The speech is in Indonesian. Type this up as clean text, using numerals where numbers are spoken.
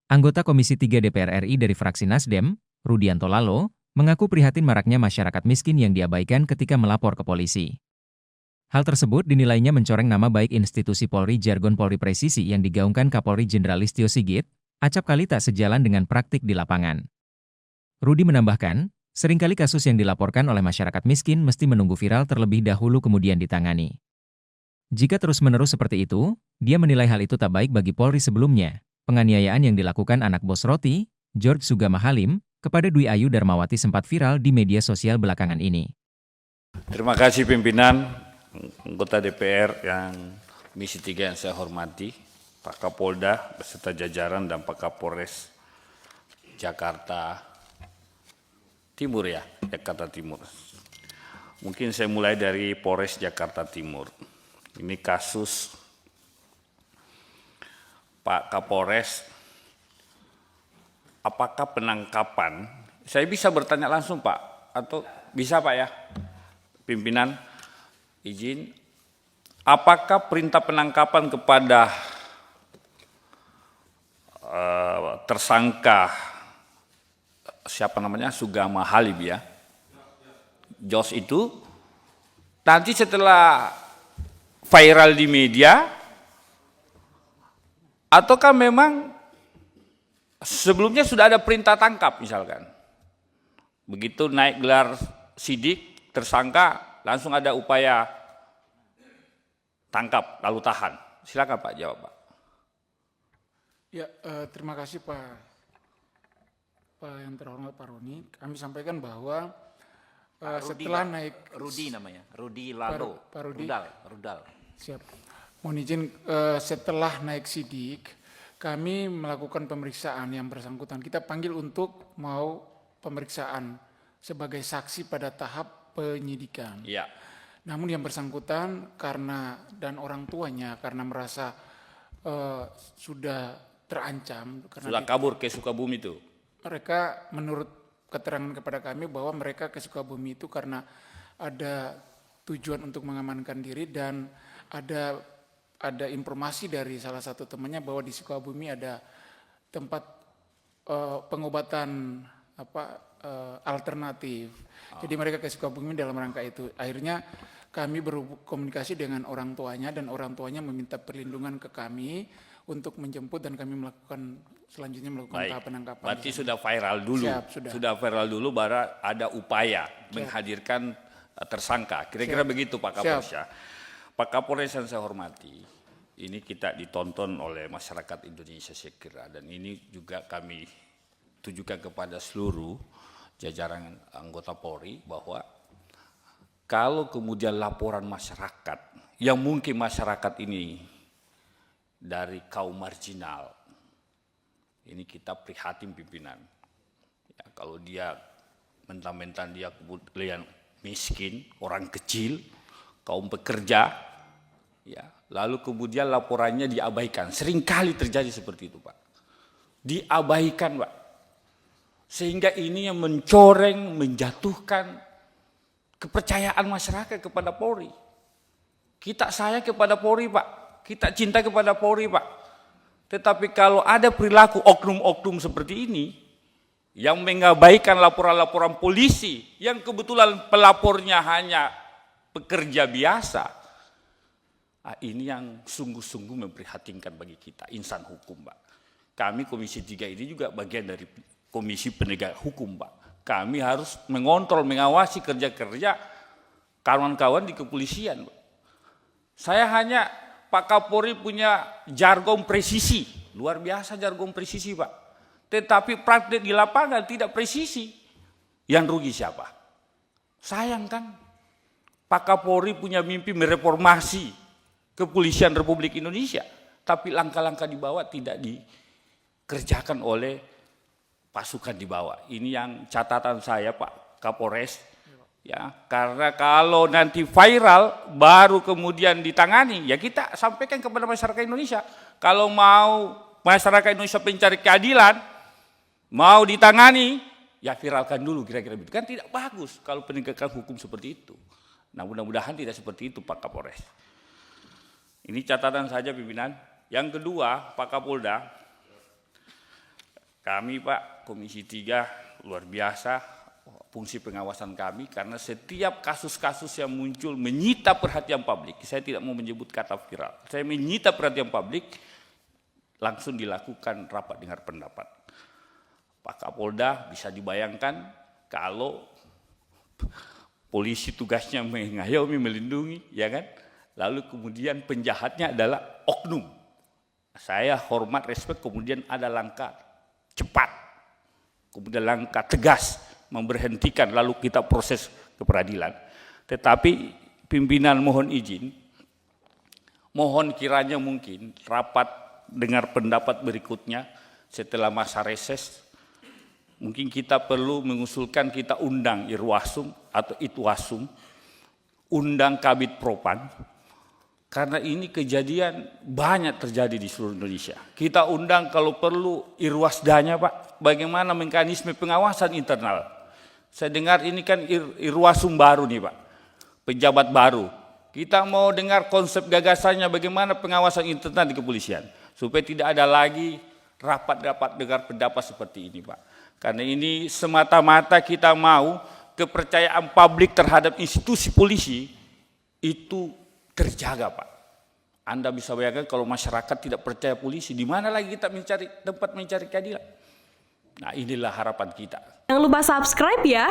Anggota Komisi 3 DPR RI dari fraksi Nasdem, Rudianto Lalo, mengaku prihatin maraknya masyarakat miskin yang diabaikan ketika melapor ke polisi. Hal tersebut dinilainya mencoreng nama baik institusi Polri. Jargon Polri presisi yang digaungkan Kapolri Jenderal Listio Sigit, acap kali tak sejalan dengan praktik di lapangan. Rudi menambahkan, seringkali kasus yang dilaporkan oleh masyarakat miskin mesti menunggu viral terlebih dahulu kemudian ditangani. Jika terus-menerus seperti itu, dia menilai hal itu tak baik bagi Polri. Sebelumnya, penganiayaan yang dilakukan anak bos roti, George Sugama Halim, kepada Dwi Ayu Darmawati sempat viral di media sosial belakangan ini. Terima kasih pimpinan, anggota DPR yang Komisi 3 yang saya hormati, Pak Kapolda beserta jajaran dan Pak Kapolres Jakarta Timur ya, Jakarta Timur. Mungkin saya mulai dari Polres Jakarta Timur. Ini kasus Pak Kapolres, apakah penangkapan, saya bisa bertanya langsung Pak, atau bisa Pak ya, pimpinan izin, apakah perintah penangkapan kepada tersangka siapa namanya Sugama Halim ya, Jos itu nanti setelah viral di media, ataukah memang sebelumnya sudah ada perintah tangkap misalkan, begitu naik gelar sidik tersangka langsung ada upaya tangkap lalu tahan. Silakan Pak jawab Pak. Ya, terima kasih Pak yang terhormat Pak Roni. Kami sampaikan bahwa setelah naik Rudi namanya, Rudi Lalo, Pak Rudi. Rudal. Siap. Mohon izin, setelah naik sidik, kami melakukan pemeriksaan yang bersangkutan. Kita panggil untuk mau pemeriksaan sebagai saksi pada tahap penyidikan. Iya. Namun yang bersangkutan karena dan orang tuanya karena merasa sudah terancam. Sudah kabur ke Sukabumi itu. Mereka menurut keterangan kepada kami bahwa mereka ke Sukabumi itu karena ada tujuan untuk mengamankan diri dan ada informasi dari salah satu temannya bahwa di Sukabumi ada tempat pengobatan alternatif. Jadi mereka ke Sukabumi dalam rangka itu. Akhirnya kami berkomunikasi dengan orang tuanya dan orang tuanya meminta perlindungan ke kami untuk menjemput dan kami selanjutnya melakukan tahap penangkapan. Berarti sudah viral dulu. Siap, sudah viral dulu baru ada upaya menghadirkan tersangka. Kira-kira begitu Pak Kapolres ya. Pak Kapolres yang saya hormati, ini kita ditonton oleh masyarakat Indonesia saya kira, dan ini juga kami tujukan kepada seluruh jajaran anggota Polri bahwa kalau kemudian laporan masyarakat yang mungkin masyarakat ini dari kaum marginal, ini kita prihatin pimpinan. Ya, kalau dia mentang-mentang dia kemudian miskin, orang kecil, kaum pekerja, ya, lalu kemudian laporannya diabaikan. Seringkali terjadi seperti itu Pak. Diabaikan Pak. Sehingga ini yang mencoreng, menjatuhkan kepercayaan masyarakat kepada Polri. Kita sayang kepada Polri Pak. Kita cinta kepada Polri Pak. Tetapi kalau ada perilaku oknum-oknum seperti ini, yang mengabaikan laporan-laporan polisi, yang kebetulan pelapornya hanya pekerja biasa, ini yang sungguh-sungguh memprihatinkan bagi kita, insan hukum Pak. Kami Komisi 3 ini juga bagian dari Komisi Penegak Hukum Pak. Kami harus mengontrol, mengawasi kerja-kerja kawan-kawan di kepolisian Pak. Saya hanya Pak Kapolri punya jargon presisi, luar biasa jargon presisi Pak. Tetapi praktik di lapangan tidak presisi. Yang rugi siapa? Sayang kan? Pak Kapolri punya mimpi mereformasi kepolisian Republik Indonesia, tapi langkah-langkah di bawah tidak dikerjakan oleh pasukan di bawah. Ini yang catatan saya Pak Kapolres. Ya, karena kalau nanti viral baru kemudian ditangani, ya kita sampaikan kepada masyarakat Indonesia. Kalau mau masyarakat Indonesia mencari keadilan, mau ditangani, ya viralkan dulu kira-kira begitu. Kan tidak bagus kalau penegakan hukum seperti itu. Nah, mudah-mudahan tidak seperti itu Pak Kapolres. Ini catatan saja pimpinan. Yang kedua, Pak Kapolda, Kami Pak, Komisi 3 luar biasa fungsi pengawasan kami karena setiap kasus-kasus yang muncul menyita perhatian publik. Saya tidak mau menyebut kata viral. Saya menyita perhatian publik, langsung dilakukan rapat dengar pendapat. Pak Kapolda bisa dibayangkan kalau polisi tugasnya mengayomi, melindungi, ya kan? Lalu kemudian penjahatnya adalah oknum. Saya hormat, respect, kemudian ada langkah cepat, kemudian langkah tegas memberhentikan, lalu kita proses ke peradilan. Tetapi pimpinan mohon izin, mohon kiranya mungkin rapat dengar pendapat berikutnya setelah masa reses, mungkin kita perlu mengusulkan kita undang Irwasum atau Itwasum, undang Kabid Propan, karena ini kejadian banyak terjadi di seluruh Indonesia. Kita undang kalau perlu Irwasdanya Pak, bagaimana mekanisme pengawasan internal. Saya dengar ini kan Irwasum baru nih Pak, pejabat baru. Kita mau dengar konsep gagasannya bagaimana pengawasan internal di kepolisian. Supaya tidak ada lagi rapat-rapat dengar pendapat seperti ini Pak. Karena ini semata-mata kita mau kepercayaan publik terhadap institusi polisi itu terjaga Pak. Anda bisa bayangkan kalau masyarakat tidak percaya polisi, di mana lagi kita mencari tempat mencari keadilan? Nah inilah harapan kita. Jangan lupa subscribe ya.